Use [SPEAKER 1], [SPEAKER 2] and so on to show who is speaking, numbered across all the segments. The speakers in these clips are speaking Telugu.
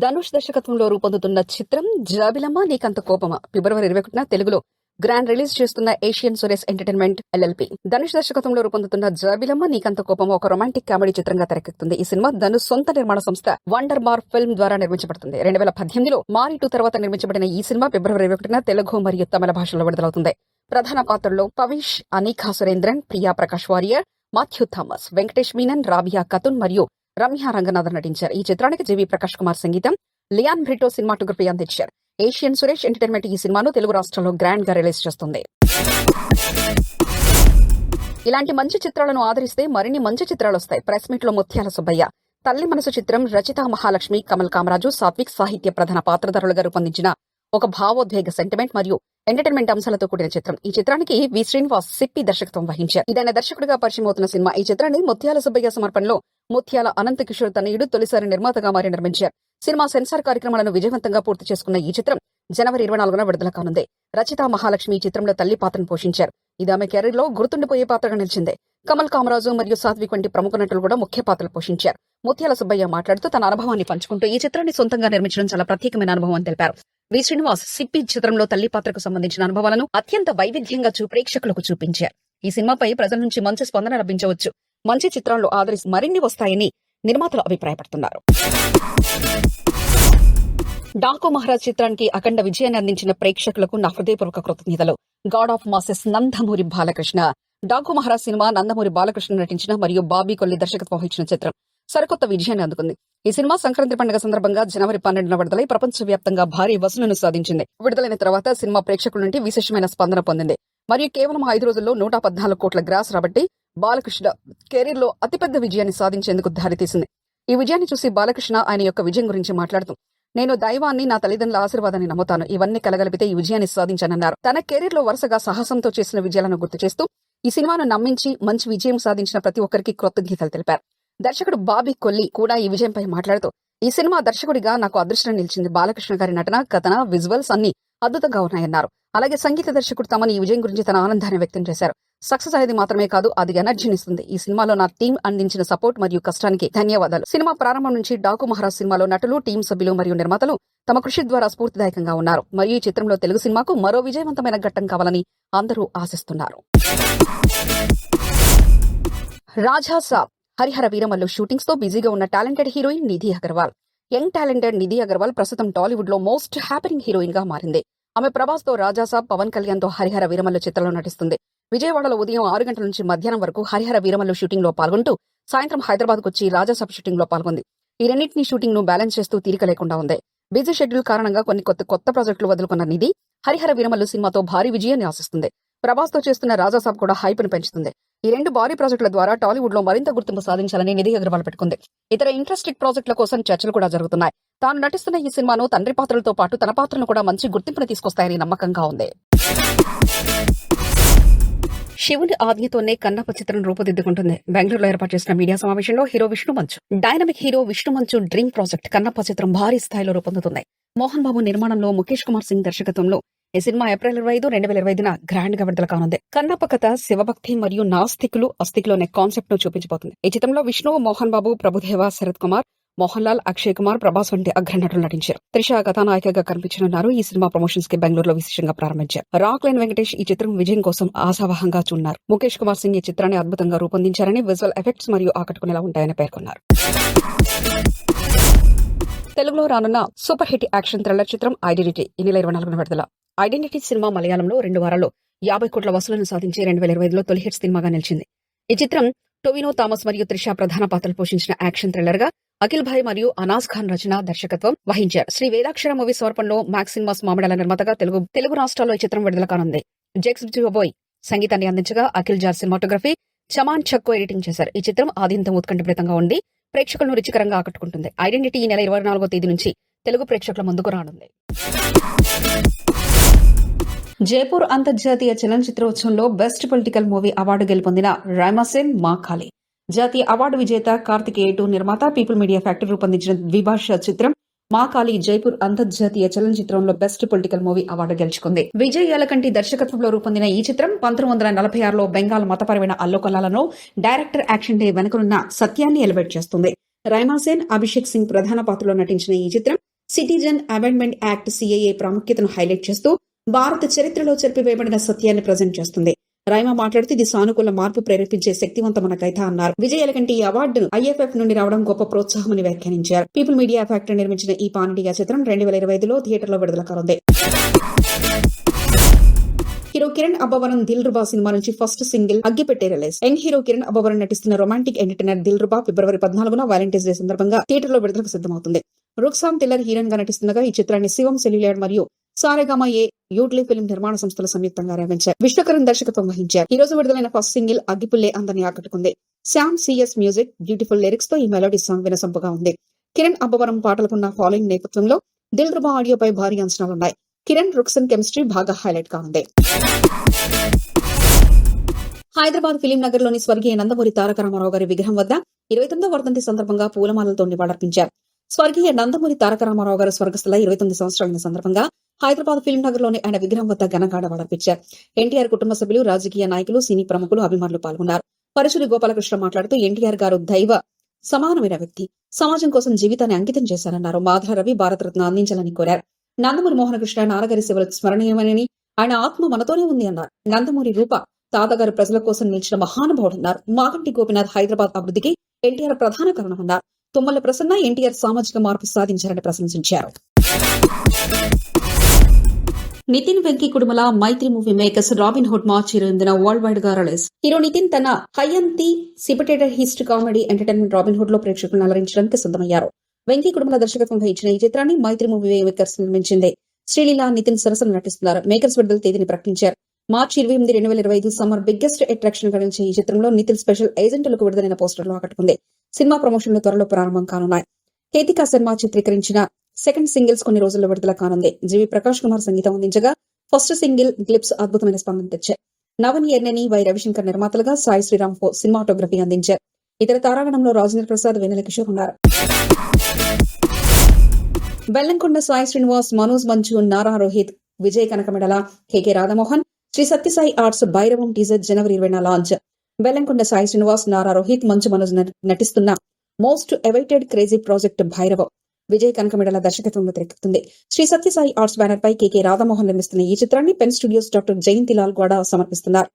[SPEAKER 1] ధనుష్ దర్శకత్వంలో రూపొందుతున్న చిత్రం జాబిలమ్మ నీకంత కోపమా ఫిబ్రవరి 21న తెలుగులో గ్రాండ్ రిలీజ్ చేస్తున్న Asian Suresh entertainment LLP. Dhanush దర్శకత్వంలో రూపొందుతున్న జాబిలమ్మ నీకంత కోపమా ఒక రొమాంటిక్ కామెడీ చిత్రంగా తెరకెక్కుతుంది. ఈ సినిమా ధనుష్ సొంత నిర్మాణ సంస్థ వండర్ బార్ ఫిల్మ్ ద్వారా నిర్మించబడుతుంది. 2018లో మారి 2 తర్వాత నిర్మించబడిన ఈ సినిమా ఫిబ్రవరి 21న తెలుగు మరియు తమిళ భాషల్లో విడుదలవుతుంది. ప్రధాన పాత్రల్లో పవిష్, అనిఖా సురేంద్రన్, ప్రియా ప్రకాష్ వారియర్, మాథ్యూ థామస్, వెంకటేష్ మీనన్, రాబియా ఖతున్ మరియు రమ్య రంగనాథన్ నటించారు. ఈ చిత్రానికి జీవి ప్రకాష్ కుమార్ సంగీతం, లియాన్ బ్రిటో సినిమాటోగ్రఫీ అందించారు. ఏషియన్ సురేష్ ఎంటర్టైన్మెంట్ ఈ సినిమాను తెలుగు రాష్ట్రాల్లో గ్రాండ్ గా రిలీజ్ చేస్తుంది. ఇలాంటి మంచి చిత్రాలను ఆదరిస్తే మరిన్ని మంచి చిత్రాలు వస్తాయి. ప్రెస్ మీట్ లో ముత్యాల సుబ్బయ్య. తల్లి మనసు చిత్రం రచిత మహాలక్ష్మి, కమల్ కామరాజు, సాత్విక్ సాహిత్య ప్రధాన పాత్రధారులుగా రూపొందించిన ఒక భావోద్వేగ సెంటిమెంట్ మరియు ఎంటర్టైన్మెంట్ అంశాలతో కూడిన చిత్రం. ఈ చిత్రానికి వి శ్రీనివాస్ సిప్పి దర్శకత్వం వహించారు. ఇదైన దర్శకుడిగా పరిచయం అవుతున్న సినిమా. ఈ చిత్రాన్ని ముత్యాల సుబ్బయ్య సమర్పణలో ముత్యాల అనంత కిషోర్ తనయుడు తొలిసారి నిర్మాతగా మారి నిర్మించారు. సినిమా సెన్సార్ కార్యక్రమాలను విజయవంతంగా పూర్తి చేసుకున్న ఈ చిత్రం జనవరి 24న విడుదల కానుంది. రచిత మహాలక్ష్మి ఈ చిత్రంలో తల్లి పాత్రను పోషించారు. ఇది ఆమె కెరీర్ లో గుర్తుండిపోయే పాత్రగా నిలిచింది. కమల్ కామరాజు మరియు సాత్విక్ వంటి ప్రముఖ నటులు కూడా ముఖ్య పాత్రలు పోషించారు. ముత్యాల సుబ్బయ్య మాట్లాడుతూ తన అనుభవాన్ని పంచుకుంటూ ఈ చిత్రాన్ని సొంతంగా నిర్మించడం చాలా ప్రత్యేకమైన అనుభవం అని తెలిపారు. వి శ్రీనివాస్ సిప్పి చిత్రంలో తల్లి పాత్రకు సంబంధించిన అనుభవాలను అత్యంత వైవిధ్యంగా ప్రేక్షకులకు చూపించారు. ఈ సినిమాపై ప్రజల నుంచి మంచి స్పందన లభించవచ్చు. మంచి చిత్రాలు ఆదరిసి మరిన్ని వస్తాయని నిర్మాతలు అభిప్రాయపడుతున్నారు. డాకు మహారాజ్ చిత్రానికి అఖండ విజయాన్ని అందించిన ప్రేక్షకులకు నా హృదయపూర్వక కృతజ్ఞతలు. God of masses Nandamuri Balakrishna. Daaku Maharaj cinema Nandamuri Balakrishna నటించిన మరియు బాబీ కొల్లి దర్శకత్వం వహించిన చిత్రం సరికొత్త విజయాన్ని అందుకుంది. ఈ సినిమా సంక్రాంతి పండుగ సందర్భంగా జనవరి 12న విడుదలై ప్రపంచవ్యాప్తంగా భారీ వసూలును సాధించింది. విడుదలైన తర్వాత సినిమా ప్రేక్షకుల నుండి విశేషమైన స్పందన పొందింది మరియు కేవలం 5 రోజుల్లో 114 కోట్ల గ్రాస్ రాబట్టి బాలకృష్ణ కెరీర్ లో అతిపెద్ద విజయాన్ని సాధించేందుకు దారితీసింది. ఈ విజయాన్ని చూసి బాలకృష్ణ ఆయన యొక్క విజయం గురించి మాట్లాడుతూ, నేను దైవాన్ని, నా తల్లిదండ్రుల ఆశీర్వాదాన్ని నమ్ముతాను. ఇవన్నీ కలగలిపితే ఈ విజయాన్ని సాధించానన్నారు. తన కెరీర్ లో వరుసగా సాహసంతో చేసిన విజయాలను గుర్తు చేస్తూ ఈ సినిమాను నమ్మించి మంచి విజయం సాధించిన ప్రతి ఒక్కరికి కృతజ్ఞతలు తెలిపారు. దర్శకుడు బాబీ కొల్లి కూడా ఈ విజయంపై మాట్లాడుతూ, ఈ సినిమా దర్శకుడిగా నాకు అదృష్టం నిలిచింది. బాలకృష్ణ గారి నటన, కథన, విజువల్స్ అన్ని అద్భుతంగా ఉన్నాయన్నారు. అలాగే సంగీత దర్శకుడు తమని ఈ విజయం గురించి తన ఆనందాన్ని వ్యక్తం చేశారు. సక్సెస్ అనేది మాత్రమే కాదు, అది ఎనర్జీనిస్తుంది. ఈ సినిమాలో నా టీం అందించిన సపోర్ట్ మరియు కష్టానికి ధన్యవాదాలు. సినిమా ప్రారంభం నుంచి డాకు మహారాజ్ సినిమాలో నటులు, టీం సభ్యులు మరియు నిర్మాతలు తమ కృషి ద్వారా స్ఫూర్తిదాయకంగా ఉన్నారు. మరియు ఈ చిత్రంలో తెలుగు సినిమాకు మరో విజయవంతమైన ఘట్టం కావాలని అందరూ ఆశిస్తున్నారు. రాజా సాబ్ హరిహర వీరమల్లు షూటింగ్స్ తో బిజీగా ఉన్న talented heroine Nidhi Agarwal. Young talented Nidhi Agarwal ప్రస్తుతం టాలీవుడ్ లో మోస్ట్ హ్యాపెనింగ్ హీరోయిన్ గా మారింది. ఆమె ప్రభాస్ తో రాజాసాబ్, పవన్ కళ్యాణ్ తో హరిహర వీరమల్లు చిత్రంలో నటిస్తుంది. విజయవాడలో ఉదయం 6 గంటల నుంచి మధ్యాహ్నం వరకు హరిహర వీరమల్లు షూటింగ్ లో పాల్గొంటూ సాయంత్రం హైదరాబాద్ వచ్చి రాజాసాబ్ షూటింగ్ లో పాల్గొంది. ఈ రెండింటినీ షూటింగ్ ను బ్యాలెన్స్ చేస్తూ తీరిక లేకుండా ఉంది. బిజీ షెడ్యూల్ కారణంగా కొన్ని కొత్త ప్రాజెక్టులు వదులుకున్న నిధి హరిహర వీరమల్లు సినిమాతో భారీ విజయాన్ని ఆశిస్తుంది. ప్రభాస్ తో చేస్తున్న రాజాసాబ్ కూడా హైప్ను పెంచుతుంది. ఈ 2 భారీ ప్రాజెక్టుల ద్వారా టాలీవుడ్ లో మరింత గుర్తింపు సాధించాలని నిధి అగర్వాల్ పెట్టుకుంది. ఇతర ఇంట్రెస్టింగ్ ప్రాజెక్టుల కోసం చర్చలు కూడా జరుగుతున్నాయి. తాను నటిస్తున్న ఈ సినిమాను తండ్రి పాత్రలతో పాటు తన పాత్రను కూడా మంచి గుర్తింపును తీసుకొస్తాయని నమ్మకంగా ఉంది. శివుని ఆజ్ఞతోనే కన్నప్ప చిత్రం రూపుదిద్దుకుంటుంది. బెంగళూరులో ఏర్పాటు చేసిన మీడియా సమావేశంలో హీరో విష్ణు మంచు, డైనమిక్ హీరో విష్ణు మంచు డ్రీమ్ ప్రాజెక్ట్ కన్నప్ప చిత్రం భారీ స్థాయిలో రూపొందుతుంది. మోహన్ బాబు నిర్మాణంలో ముఖేష్ కుమార్ సింగ్ దర్శకత్వంలో ఈ సినిమా ఏప్రిల్ 25, 2025న గ్రాండ్ గా విడుదల కానుంది. కన్నప్ప కథ శివభక్తి మరియు నాస్తికులు అస్తికులు అనే కాన్సెప్ట్ ను చూపించబోతుంది. ఈ చిత్రంలో విష్ణు, మోహన్ బాబు, ప్రభుదేవ, శరత్ కుమార్, మోహన్ లాల్, అక్షయ్ కుమార్, ప్రభాస్ వంటి అగ్రనటులు నటించారు. త్రిష కథానాయికగా కనిపించనున్నారు. ఈ సినిమా ప్రమోషన్స్ కి బెంగళూరులో విశేషంగా ప్రారంభించారు. రాక్ లైన్ వెంకటేష్ ఈ చిత్రం విజయం కోసం ఆశావహంగా చూన్నారు. ముఖేష్ కుమార్ సింగ్ ఈ చిత్రాన్ని అద్భుతంగా రూపొందించారని, విజువల్ ఎఫెక్ట్స్ మరియు ఆకట్టుకునేలా ఉంటాయని పేర్కొన్నారు. తెలుగులో రానున్న సూపర్ హిట్ యాక్షన్ థ్రిల్లర్ చిత్రం ఐడెంటిటీ ఈ నెల 24న విడుదల. ఐడెంటిటీ సినిమా మలయాళంలో 2 వారాల్లో 50 కోట్ల వసూలను సాధించి 2025లో తొలి హిట్ సినిమాగా నిలిచింది. ఈ చిత్రం టొవినో థామస్ మరియు త్రిష ప్రధాన పాత్రలు పోషించిన యాక్షన్ థ్రిల్లర్ గా అఖిల్ భాయ్ మరియు అనాజ్ ఖాన్ రచన, దర్శకత్వం వహించారు. శ్రీ వేదాక్షర మూవీ సమర్పణలో మ్యాక్స్ సినిమాస్ మామిడాల నిర్మాతగా తెలుగు రాష్ట్రాల్లో ఈ చిత్రం విడుదల కానుంది. జెక్స్ జోబోయ్ సంగీతాన్ని అందించగా అఖిల్ జార్ సినిమాటోగ్రఫీ, చమాన్ చక్కో ఎడిటింగ్ చేశారు. ఈ చిత్రం ఆద్యంతం ఉత్కంఠభరితంగా ఉండి ప్రేక్షకులను రుచికరంగా ఆకట్టుకుంటుంది. ఐడెంటిటీ ఈ నెల 24వ తేదీ నుంచి తెలుగు ప్రేక్షకుల ముందుకు రానుంది. జైపూర్ అంతర్జాతీయ చలనచిత్రోత్సవంలో బెస్ట్ పొలిటికల్ మూవీ అవార్డు గెలుపొందిన రైమాసేన్ మా ఖాళీ. జాతీయ అవార్డు విజేత కార్తికేయ 2 నిర్మాత పీపుల్ మీడియా ఫ్యాక్టరీ రూపొందించిన ద్విభాషా చిత్రం మా ఖాళీ జైపూర్ అంతర్జాతీయ చలనచిత్రంలో బెస్ట్ పొలిటికల్ మూవీ అవార్డు గెలుచుకుంది. విజయ్ యాలకంటి దర్శకత్వంలో రూపొందిన ఈ చిత్రం 1946లో బెంగాల్ మతపరమైన అల్లోకల్లాలను డైరెక్టర్ యాక్షన్ డే వెనుకనున్న సత్యాన్ని ఎలివేట్ చేస్తుంది. రైమాసేన్, అభిషేక్ సింగ్ ప్రధాన పాత్రలో నటించిన ఈ చిత్రం సిటిజన్ అమెండ్మెంట్ యాక్ట్ సిఏఏ ప్రాముఖ్యతను హైలైట్ చేస్తూ భారత చరిత్రలో చెరిపివేయబడిన సత్యాన్ని ప్రజెంట్ చేస్తుంది. రైమా మాట్లాడుతూ ఇది సానుకూల మార్పు ప్రేరేపించే శక్తివంతమైన కథ అన్నారు. విజయ్ ఎలగంటి ఈ అవార్డు ఐఎఫ్ఎఫ్ నుండి రావడం గొప్ప ప్రోత్సాహమని వ్యాఖ్యానించారు. పీపుల్ మీడియా ఫ్యాక్టరీ నిర్మించిన ఈ పాన్ ఇండియా చిత్రం 2025లో థియేటర్లో విడుదల కానుంది. హీరో కిరణ్ అబ్బవరం దిల్ రుబా సినిమా నుంచి ఫస్ట్ సింగిల్ అగ్గిపెట్టే release. Young hero Kiran Abbavaram నటిస్తున్న రొమాంటిక్ ఎంటర్టైనర్ దిల్ రుబా ఫిబ్రవరి 14న వాలంటైన్స్ డే సందర్భంగా థియేటర్లో విడుదలకు సిద్దమవుతుంది. రుక్సామ్ టిల్లర్ హీరోయిన్ గా నటిస్తుండగా ఈ చిత్రాన్ని శివం సెల్యులాడ్ మరియు సారేగామా యూట్లీ ఫిల్మ్ నిర్మాణ సంస్థలు సంయుక్తంగా నిర్మించారు. విశ్వకరణ్ దర్శకత్వం వహించారు. ఈ రోజు విడుదలైన ఫస్ట్ సింగిల్ అగ్గిపుల్లే అందరినీ ఆకట్టుకుంది. Shyam CS music beautiful lyrics తో ఈ మెలోడీ సాంగ్ వినసొంపుగా ఉంది. కిరణ్ అబ్బవరం పాటలకున్న ఫాలోయింగ్ నేపథ్యంలో దిల్ రుబా ఆడియోపై భారీ అంచనాలున్నాయి. కిరణ్ రుక్సన్ కెమిస్ట్రీ బాగా హైలైట్ గా ఉంది. హైదరాబాద్ ఫిలిం నగర్ లోని స్వర్గీయ నందమూరి తారక రామారావు గారి విగ్రహం వద్ద 29వ వర్ధంతి సందర్భంగా పూలమాలలతో నివాళులర్పించారు. స్వర్గీయ నందమూరి తారక రామారావు గారు స్వర్గస్థల 29 సంవత్సరాల సందర్భంగా హైదరాబాద్ ఫిలిం నగర్ లోని ఆయన విగ్రహం వద్ద ఘనంగా నివాళులర్పించారు. ఎన్టీఆర్ కుటుంబ సభ్యులు, రాజకీయ నాయకులు, సినీ ప్రముఖులు, అభిమానులు పాల్గొన్నారు. పరుశుడి గోపాలకృష్ణ మాట్లాడుతూ ఎన్టీఆర్ గారు దైవ సమానమైన వ్యక్తి, సమాజం కోసం జీవితాన్ని అంకితం చేశారన్నారు. మాధవ రవి భారతరత్న అందించాలని కోరారు. నందమూరి మోహనకృష్ణ నాన్నగారి సేవలు స్మరణీయమని, ఆయన ఆత్మ మనతోనే ఉంది అన్నారు. నందమూరి రూప తాతగారు ప్రజల కోసం నిలిచిన మహానుభావుడన్నారు. మాగంటి గోపినాథ్ హైదరాబాద్ అభివృద్ధికి ఎన్టీఆర్ ప్రధాన కారణమన్నారు. తుమ్మల ప్రసన్న ఎన్టీఆర్ సామాజిక మార్పు సాధించారని ప్రశంసించారు. నితిన్ వెంకీ కుడుమల మైత్రి మూవీ మేకర్స్ రాబిన్ హుడ్ మార్చి 20న వరల్డ్ వైడ్ గా రిలీజ్. హీరో నితిన్ తన హయంతి సిపటేటర్ హిస్ట్ కామెడీ ఎంటర్టైన్మెంట్ రాబిన్ హుడ్ లో ప్రేక్షకులను అలరించడానికి సిద్దమయ్యారు. వెంకీ కుడుమల దర్శకత్వం వహించిన ఈ చిత్రాన్ని మైత్రి మూవీ మేకర్స్ నిర్మించింది. శ్రీలీల, నితిన్ సరసన నటిస్తున్నారు. మేకర్స్ విడుదల తేదీని ప్రకటించారు. మార్చి 28, 2025 సమ్మర్ బిగ్గెస్ట్ అట్రాక్షన్ గా నిలిచిన ఈ చిత్రంలో నితిన్ స్పెషల్ ఏజెంట్లకు విడుదలైన పోస్టర్లు ఆకట్టుకుంది. సినిమా ప్రమోషన్లు త్వరలో ప్రారంభం కానున్నాయి. కేతికా శర్మ చిత్రీకరించిన సెకండ్ సింగిల్స్ కొన్ని రోజుల్లో విడుదల కానుంది. జీవి ప్రకాష్ కుమార్ సంగీతం అందించగా ఫస్ట్ సింగిల్ గ్లిప్స్ అద్భుతమైన స్పందన తెచ్చాయి. నవన్ ఎర్నేని, వై రవిశంకర్ నిర్మాతలుగా సాయి శ్రీరామ్ సినిమాటోగ్రఫీ అందించారు. ఇతర తారాగణంలో రాజేంద్ర ప్రసాద్, వెన్నెల కిషోర్ ఉన్నారు. బెల్లంకొండ సాయి శ్రీనివాస్, మనోజ్ మంచు, నారా రోహిత్, విజయ్ కనకమెడల, కెకే రాధామోహన్, శ్రీ సత్యసాయి ఆర్ట్స్ భైరవం టీజర్ జనవరి 20న లాంచ్. బెల్లంకొండ సాయి శ్రీనివాస్, నారా రోహిత్, మంచు మనోజ్ నటిస్తున్న most awaited crazy project Bhairavam Vijay Kanakamedala దర్శకత్వంలో తెరకెక్కుతుంది. శ్రీ సత్యసాయి ఆర్ట్స్ బ్యానర్ పై కెకే రాధామోహన్ నిర్మిస్తున్న ఈ చిత్రాన్ని pen studios doctor Jayantilal Gowda సమర్పిస్తున్నారు.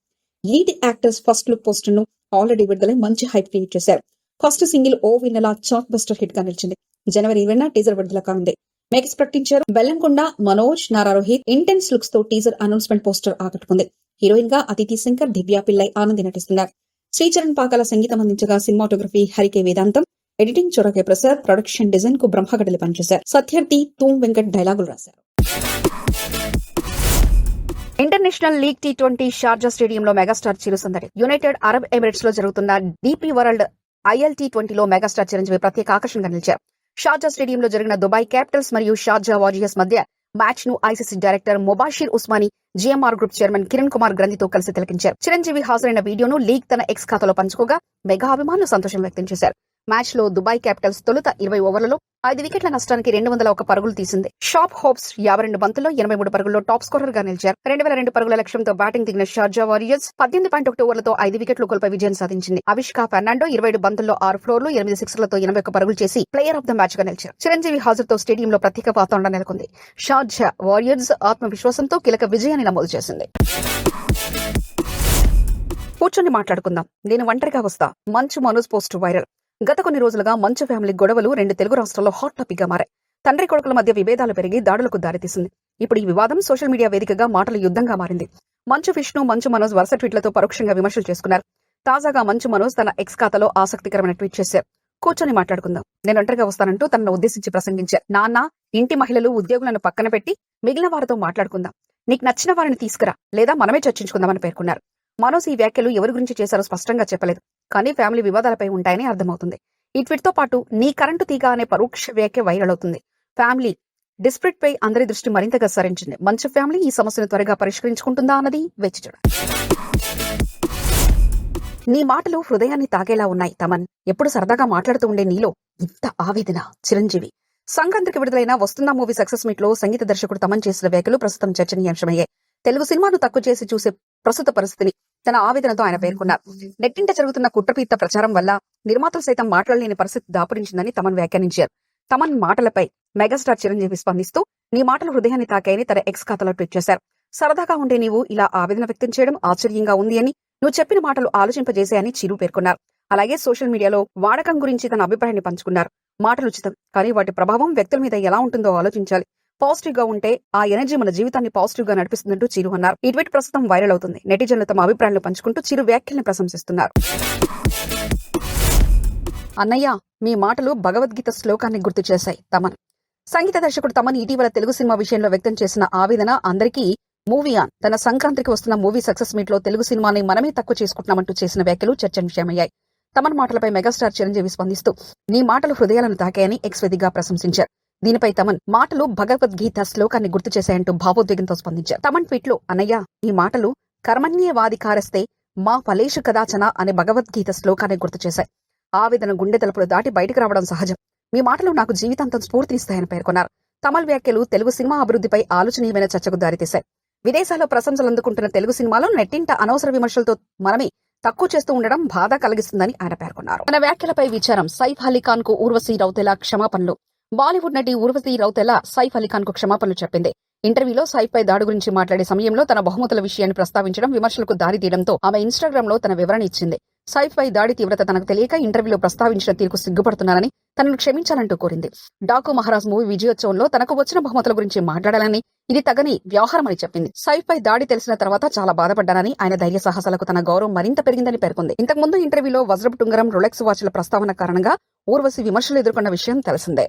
[SPEAKER 1] Lead actors first look poster ను ఆల్రెడీ విడుదలై మంచి హైప్ క్రియేట్ చేశారు. ఫస్ట్ సింగిల్ ఓ విన్నెల చాక్ బస్టర్ హిట్ గా నిలిచింది. జనవరి 20న టీజర్ విడుదల కానుంది. మేకర్స్ ప్రకటించారు. బెల్లంకొండ మనోజ్, నారా రోహిత్ ఇంటెన్స్ లుక్స్ తో టీజర్ అనౌన్స్మెంట్ పోస్టర్ ఆకట్టుకుంది. హీరోయిన్ గా అతిథి శంకర్, దివ్యా పిల్లై, ఆనంది నటిస్తున్నారు. శ్రీచరణ్ పాకాల సంగీతం అందించగా సినిమాటోగ్రఫీ హరికే వేదాంతం, ఎడిటింగ్ చొరకే ప్రసాద్, ప్రొడక్షన్ డిజైన్ కు బ్రహ్మగడ్డలి పనిచేశారు. సత్యర్థి తూమ్ వెంకట్ డైలాగులు రాశారు. ఇంటర్నేషనల్ లీగ్ T20 షార్జా స్టేడియంలో మెగాస్టార్ చిరుసందడి. యునైటెడ్ అరబ్ ఎమిరేట్స్ లో జరుగుతున్న DP వరల్డ్ ILT20లో మెగాస్టార్ చిరంజీవి ప్రత్యేక ఆకర్షణగా నిలిచారు. షార్జా స్టేడియంలో జరిగిన దుబాయ్ క్యాపిటల్స్ మరియు షార్జా వారియర్స్ మధ్య మ్యాచ్ ను ICC director Mubashir Usmani, GMR group chairman Kiran Kumar గ్రంథితో కలిసి తిలకించారు. చిరంజీవి హాజరైన వీడియోను లీగ్ తన ఎక్స్ ఖాతాలో పంచుకోగా మెగా అభిమానులు సంతోషం వ్యక్తం చేశారు. మ్యాచ్ లో దుబాయ్ క్యాపిటల్స్ తొలుత 20 ఓవర్లలో 5 వికెట్ల నష్టానికి 201 పరుగులు తీసింది. షాప్ హోప్స్ 52 బంతుల్లో 83 పరుగుల్లో టాప్ స్కోరర్ గా నిలిచారు. 2002 పరుగుల లక్ష్యంతో బ్యాటింగ్ దిగిన షార్జా వారియర్స్ 18.1 ఓవర్లతో 5 వికెట్లు కోల్పై విజయం సాధించింది. అవిష్కా ఫెర్నాండో 27 బంతుల్లో 6 ఫ్లోర్లు 8 సిక్సర్లతో 81 పరుగులు చేసి ప్లేయర్ ఆఫ్ ద మ్యాచ్ గా నిలిచారు. చిరంజీవి హాజరుతో స్టేడియంలో ప్రత్యేక వాతావరణం నెలకొంది. షార్జా వారియర్స్ ఆత్మవిశ్వాసంతో కీలక విజయాన్ని నమోదు చేసింది. కూర్చొని మాట్లాడుకుందాం, నేను ఒంటరిగా వస్తా, మంచు మనోజ్ పోస్ట్ వైరల్. గత కొన్ని రోజులుగా మంచు ఫ్యామిలీ గొడవలు 2 తెలుగు రాష్ట్రాల్లో హాట్ టాపిక్ గా మారాయి. తండ్రి కొడుకుల మధ్య విభేదాలు పెరిగి దాడులకు దారితీసింది. ఇప్పుడు ఈ వివాదం సోషల్ మీడియా వేదికగా మాటల యుద్ధంగా మారింది. మంచు విష్ణు, మంచు మనోజ్ వరుస ట్వీట్లతో పరోక్షంగా విమర్శలు చేసుకున్నారు. తాజాగా మంచు మనోజ్ తన ఎక్స్ ఖాతాలో ఆసక్తికరమైన ట్వీట్ చేశారు. కూర్చొని మాట్లాడుకుందాం, నేను ఒంటరిగా వస్తానంటూ తనను ఉద్దేశించి ప్రసంగించారు. నాన్న, ఇంటి మహిళలు, ఉద్యోగులను పక్కన పెట్టి మిగిలిన వారితో మాట్లాడుకుందాం, నీకు నచ్చిన వారిని తీసుకురా లేదా మనమే చర్చించుకుందామని పేర్కొన్నారు. మనోజ్ ఈ వ్యాఖ్యలు ఎవరి గురించి చేశారో స్పష్టంగా చెప్పలేదు, కానీ ఫ్యామిలీ వివాదాలపై ఉంటాయని అర్థమవుతుంది. ఈ ట్వీట్ తో పాటు నీ కరెంటు తీగ అనే పరోక్ష వ్యాఖ్య వైరల్ అవుతుంది. ఫ్యామిలీ డిస్ప్యూట్ పై అందరి దృష్టి మరింతగా సారించింది. మంచు ఫ్యామిలీ ఈ సమస్యను త్వరగా పరిష్కరించుకుంటుందా అన్నది వేచి చూడాలి. నీ మాటలు హృదయాన్ని తాగేలా ఉన్నాయి తమన్. ఎప్పుడు సరదాగా మాట్లాడుతూ ఉండే నీలో ఇంత ఆవేదన. చిరంజీవి సంక్రాంతికి విడుదలైన వస్తున్న మూవీ సక్సెస్ మీట్ లో సంగీత దర్శకుడు తమన్ చేసిన వ్యాఖ్యలు ప్రస్తుతం చర్చనీయాంశమయ్యాయి. తెలుగు సినిమాను తక్కువ చేసి చూసే ప్రస్తుత పరిస్థితిని తన ఆవేదనతో ఆయన పేర్కొన్నారు. నెట్టింట జరుగుతున్న కుట్రపీత ప్రచారం వల్ల నిర్మాతలు సైతం మాట్లాడలేని పరిస్థితి దాపురించిందని తమన్ వ్యాఖ్యానించారు. తమన్ మాటలపై మెగాస్టార్ చిరంజీవి స్పందిస్తూ నీ మాటలు హృదయాన్ని తాకాయని తన ఎక్స్ ఖాతాలో ట్వీట్ చేశారు. సరదాగా ఉండే నీవు ఇలా ఆవేదన వ్యక్తం చేయడం ఆశ్చర్యంగా ఉంది అని, నువ్వు చెప్పిన మాటలు ఆలోచింపజేశాయని చిరు పేర్కొన్నారు. అలాగే సోషల్ మీడియాలో వాడకం గురించి తన అభిప్రాయాన్ని పంచుకున్నారు. మాటలు ఉచితం, కానీ వాటి ప్రభావం వ్యక్తుల మీద ఎలా ఉంటుందో ఆలోచించాలి. పాజిటివ్ గా ఉంటే ఆ ఎనర్జీ మన జీవితాన్ని పాజిటివ్ గా నడిపిస్తుందంటూ చిరు అన్నారు. ఈ ట్వీట్ ప్రస్తుతం వైరల్ అవుతుంది. నెటిజన్లు తమ అభిప్రాయాలను పంచుకుంటూ చిరు వ్యాఖ్యల్ని ప్రశంసిస్తున్నారు. అన్నయ్య, మీ మాటలు భగవద్గీత శ్లోకాన్ని గుర్తు చేశాయి. తమన్ సంగీత దర్శకుడు తమన్ ఇటీవల తెలుగు సినిమా విషయంలో వ్యక్తం చేసిన ఆవేదన అందరికీ మూవీ ఆన్. తన సంక్రాంతికి వస్తున్న మూవీ సక్సెస్ మీట్ లో తెలుగు సినిమాని మనమే తక్కువ చేసుకుంటున్నామంటూ చేసిన వ్యాఖ్యలు చర్చనీయాంశమయ్యాయి. తమన్ మాటలపై మెగాస్టార్ చిరంజీవి స్పందిస్తూ నీ మాటలు హృదయాలను తాకాయని ఎక్స్ వేదికగా ప్రశంసించారు. దీనిపై తమన్ మాటలు భగవద్గీత శ్లోకాన్ని గుర్తు చేశాయంటూ భావోద్వేగంతో స్పందించారు. తమన్ ట్వీట్ లో అన్నయ్య, ఈ మాటలు కర్మణ్యేవాధికారస్తే మా ఫలేషు కదాచన అనే భగవద్గీత శ్లోకాన్ని గుర్తు చేశాయి. ఆవేదన గుండె తలుపులు దాటి బయటకు రావడం సహజం. మీ మాటలు నాకు జీవితాంతం స్ఫూర్తినిస్తాయని పేర్కొన్నారు. తమన్ వ్యాఖ్యలు తెలుగు సినిమా అభివృద్ధిపై ఆలోచనీయమైన చర్చకు దారితీశాయి. విదేశాల్లో ప్రశంసలు అందుకుంటున్న తెలుగు సినిమాలో నెట్టింట అనవసర విమర్శలతో మనమే తక్కువ చేస్తూ ఉండడం బాధ కలిగిస్తుందని ఆయన పేర్కొన్నారు. తన వ్యాఖ్యలపై విచారం. సైఫ్ అలీఖాన్ కు ఊర్వశీ రౌతేలా క్షమాపణలు. బాలీవుడ్ నటి ఊర్వశీ రౌతేలా సైఫ్ అలీఖాన్ కు క్షమాపణలు చెప్పింది. ఇంటర్వ్యూలో సైఫ్ పై దాడి గురించి మాట్లాడే సమయంలో తన బహుమతుల విషయాన్ని ప్రస్తావించడం విమర్శలకు దారితీయడంతో ఆమె ఇన్స్టాగ్రామ్ లో తన వివరణ ఇచ్చింది. సైఫ్ పై దాడి తీవ్రత తనకు తెలియక ఇంటర్వ్యూలో ప్రస్తావించిన తీరుకు సిగ్గుపడుతున్నానని, తనను క్షమించాలంటూ కోరింది. డాకు మహారాజ్ మూవీ విజయోత్సవంలో తనకు వచ్చిన బహుమతుల గురించి మాట్లాడాలని, ఇది తగని వ్యవహారమని చెప్పింది. సైఫ్ పై దాడి తెలిసిన తర్వాత చాలా బాధపడ్డానని, ఆయన ధైర్య సాహసాలకు తన గౌరవం మరింత పెరిగిందని పేర్కొంది. ఇంతకుముందు ఇంటర్వ్యూలో వజ్రపు టుంగరం, రొలెక్స్ వాచ్ల ప్రస్తావన కారణంగా ఊర్వశి విమర్శలు ఎదుర్కొన్న విషయం తెలిసిందే.